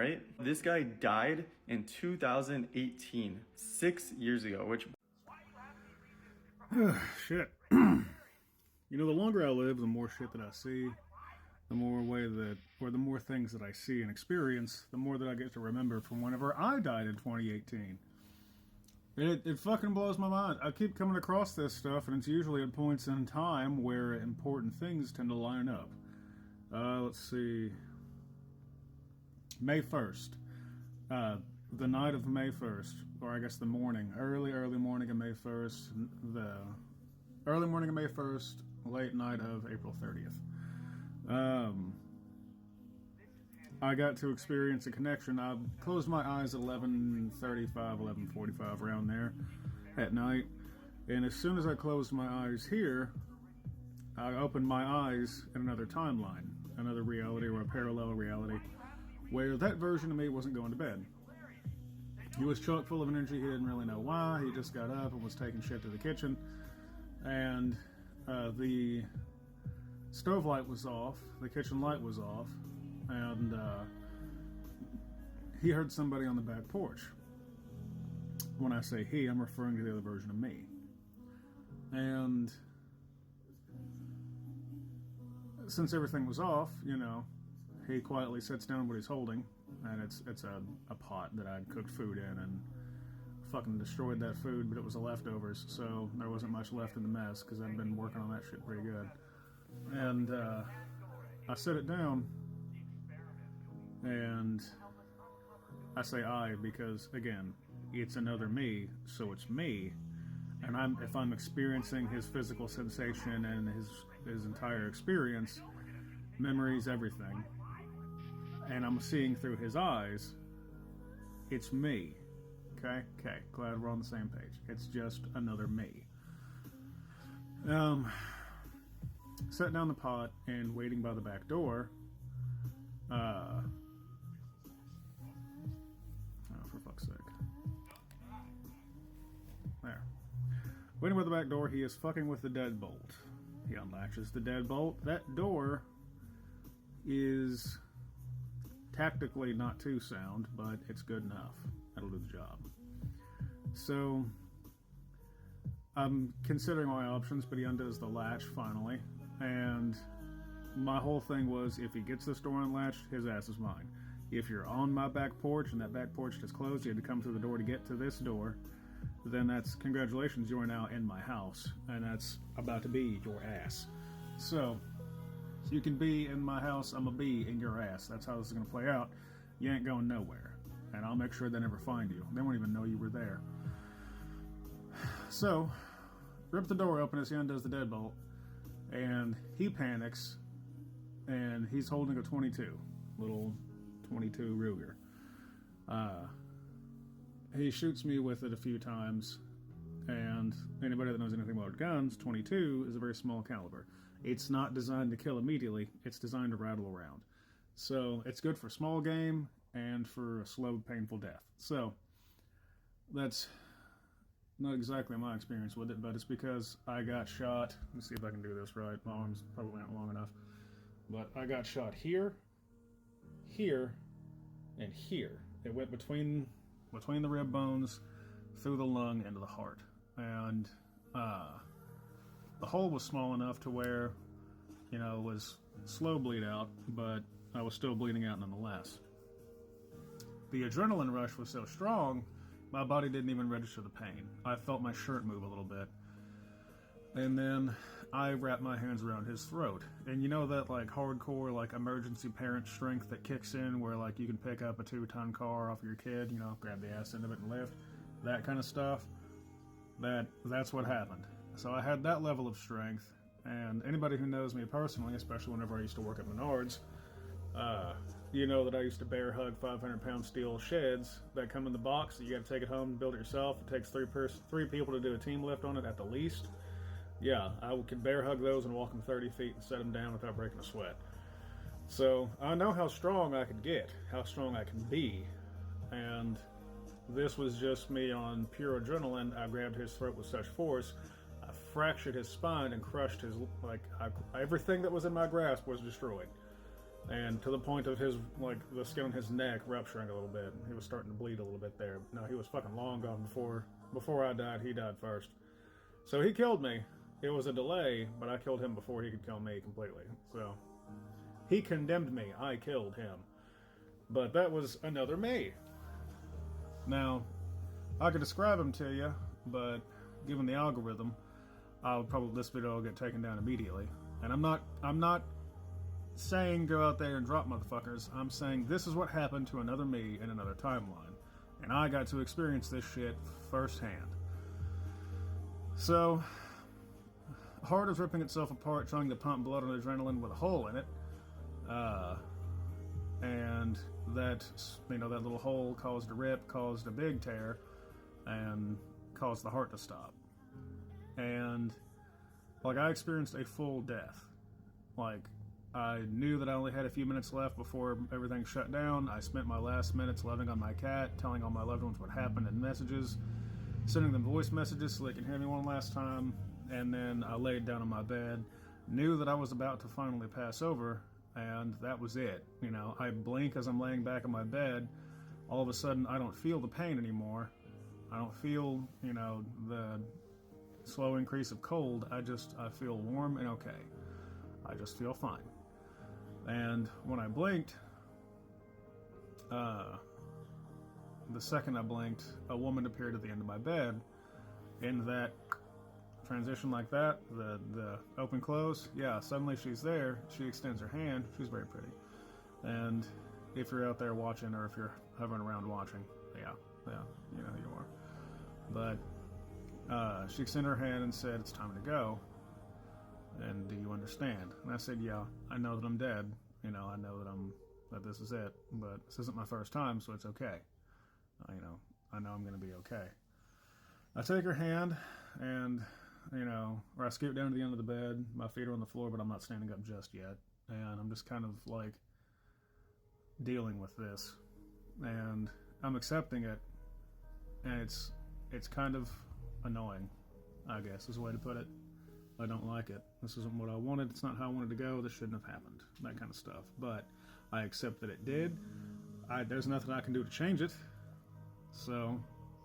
right? This guy died in 2018, 6 years ago, which... Shit. The longer I live, the more shit that I see, the more the more things that I see and experience, the more that I get to remember from whenever I died in 2018. It fucking blows my mind. I keep coming across this stuff, and it's usually at points in time where important things tend to line up. Let's see. May 1st. The night of May 1st, or I guess the morning, early morning of May 1st, the early morning of May 1st, late night of April 30th. I got to experience a connection. I closed my eyes at 11:35, 11:45, around there at night. And as soon as I closed my eyes here, I opened my eyes in another timeline, another reality or a parallel reality, where that version of me wasn't going to bed. He was chock full of energy. He didn't really know why. He just got up and was taking shit to the kitchen. And the stove light was off. The kitchen light was off. And he heard somebody on the back porch. When I say he, I'm referring to the other version of me. And since everything was off, he quietly sets down what he's holding, and it's a pot that I'd cooked food in and fucking destroyed that food, but it was the leftovers, so there wasn't much left in the mess because I'd been working on that shit pretty good. And I set it down, and I say I because, again, it's another me, so it's me. And if I'm experiencing his physical sensation and his entire experience, memories, everything, and I'm seeing through his eyes, it's me. Okay, glad we're on the same page. It's just another me. Set down the pot and waiting by the back door. Oh, for fuck's sake. There. Waiting by the back door, he is fucking with the deadbolt. He unlatches the deadbolt. That door is tactically not too sound, but it's good enough. That'll do the job. So I'm considering my options, but he undoes the latch finally. And my whole thing was, if he gets this door unlatched, his ass is mine. If you're on my back porch and that back porch is closed, you had to come through the door to get to this door, then that's congratulations, you are now in my house, and that's about to be your ass. So you can be in my house, I'm gonna be in your ass. That's how this is gonna play out. You ain't going nowhere, and I'll make sure they never find you. They won't even know you were there. So, rip the door open as he undoes the deadbolt, and he panics, and he's holding a 22, little 22 Ruger. He shoots me with it a few times, and anybody that knows anything about guns, 22 is a very small caliber. It's not designed to kill immediately, it's designed to rattle around. So it's good for small game and for a slow, painful death. So that's not exactly my experience with it, but it's because I got shot. Let's see if I can do this right. My arms probably aren't long enough. But I got shot here, here, and here. It went between the rib bones, through the lung, into the heart. And the hole was small enough to where, it was slow bleed out, but I was still bleeding out nonetheless. The adrenaline rush was so strong, my body didn't even register the pain. I felt my shirt move a little bit. And then I wrapped my hands around his throat. And that hardcore, emergency parent strength that kicks in where, you can pick up a 2-ton car off your kid, grab the ass end of it and lift. That kind of stuff. That's what happened. So I had that level of strength. And anybody who knows me personally, especially whenever I used to work at Menards, that I used to bear hug 500-pound steel sheds that come in the box that you got to take it home and build it yourself. It takes three people to do a team lift on it at the least. Yeah, I could bear hug those and walk them 30 feet and set them down without breaking a sweat. So I know how strong I could get, how strong I can be, and this was just me on pure adrenaline. I grabbed his throat with such force, I fractured his spine and crushed his, everything that was in my grasp was destroyed. and to the point of his, like, the skin on his neck rupturing a little bit. He was starting to bleed a little bit there. No, he was fucking long gone before I died. He died first. So he killed me. It was a delay, but I killed him before he could kill me completely. So he condemned me. I killed him. But that was another me. Now, I could describe him to you, but given the algorithm, this video will get taken down immediately. And I'm not saying go out there and drop motherfuckers. I'm saying this is what happened to another me in another timeline. And I got to experience this shit firsthand. So, heart is ripping itself apart, trying to pump blood and adrenaline with a hole in it. And that, that little hole caused a rip, caused a big tear, and caused the heart to stop. And, like, I experienced a full death. Like, I knew that I only had a few minutes left before everything shut down. I spent my last minutes loving on my cat, telling all my loved ones what happened in messages, sending them voice messages so they can hear me one last time, and then I laid down on my bed, knew that I was about to finally pass over, and that was it. I blink as I'm laying back in my bed. All of a sudden, I don't feel the pain anymore. I don't feel, the slow increase of cold. I feel warm and okay. I just feel fine. And when I blinked, the second I blinked, a woman appeared at the end of my bed. In that transition like that, the open close, yeah, suddenly she's there. She extends her hand. She's very pretty. And if you're out there watching, or if you're hovering around watching, yeah, you know who you are. But she extended her hand and said, "It's time to go. And do you understand?" And I said, "Yeah, I know that I'm dead. I know that this is it. But this isn't my first time, so it's okay. I know I'm going to be okay." I take her hand, and, or I scoot down to the end of the bed. My feet are on the floor, but I'm not standing up just yet. And I'm just kind of, like, dealing with this. And I'm accepting it. And it's kind of annoying, I guess, is the way to put it. I don't like it. This isn't what I wanted. It's not how I wanted to go. This shouldn't have happened. That kind of stuff. But I accept that it did. There's nothing I can do to change it. So,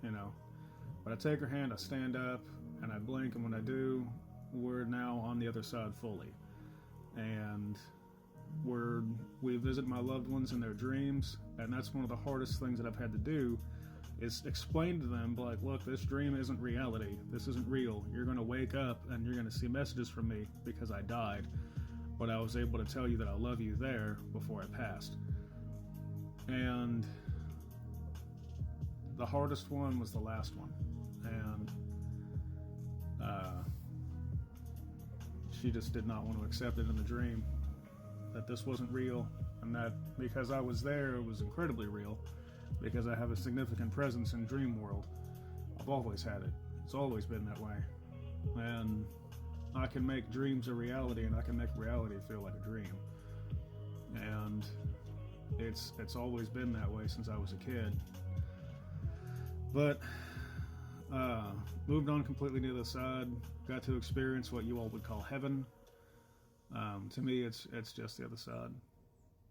But I take her hand, I stand up, and I blink, and when I do, we're now on the other side fully. And we visit my loved ones in their dreams, and that's one of the hardest things that I've had to do, is explain to them, like, look, this dream isn't reality. This isn't real. You're going to wake up and you're going to see messages from me because I died. But I was able to tell you that I love you there before I passed. And the hardest one was the last one. And she just did not want to accept it in the dream, that this wasn't real, and that because I was there, it was incredibly real. Because I have a significant presence in dream world. I've always had it. It's always been that way. And I can make dreams a reality, and I can make reality feel like a dream. And it's always been that way since I was a kid. But moved on completely to the other side. Got to experience what you all would call heaven. To me, it's just the other side.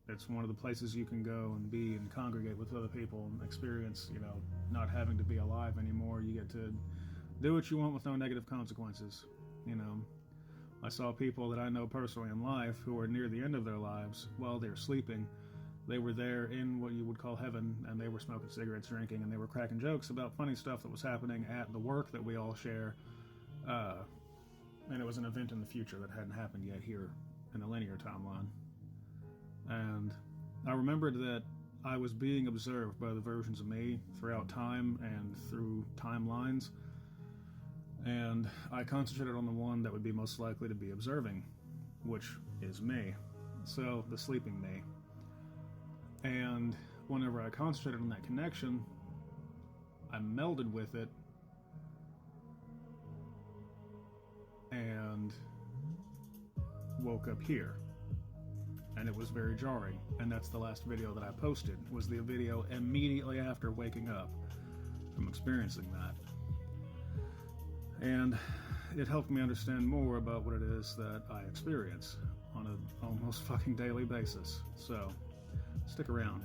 It's one of the places you can go and be and congregate with other people and experience, not having to be alive anymore. You get to do what you want with no negative consequences. I saw people that I know personally in life who are near the end of their lives while they're sleeping. They were there in what you would call heaven, and they were smoking cigarettes, drinking, and they were cracking jokes about funny stuff that was happening at the work that we all share. And it was an event in the future that hadn't happened yet here in the linear timeline. And I remembered that I was being observed by the versions of me throughout time and through timelines. And I concentrated on the one that would be most likely to be observing, which is me. So, the sleeping me. And whenever I concentrated on that connection, I melded with it and woke up here. And it was very jarring. And that's the last video that I posted, was the video immediately after waking up from experiencing that. And it helped me understand more about what it is that I experience on an almost fucking daily basis. So stick around.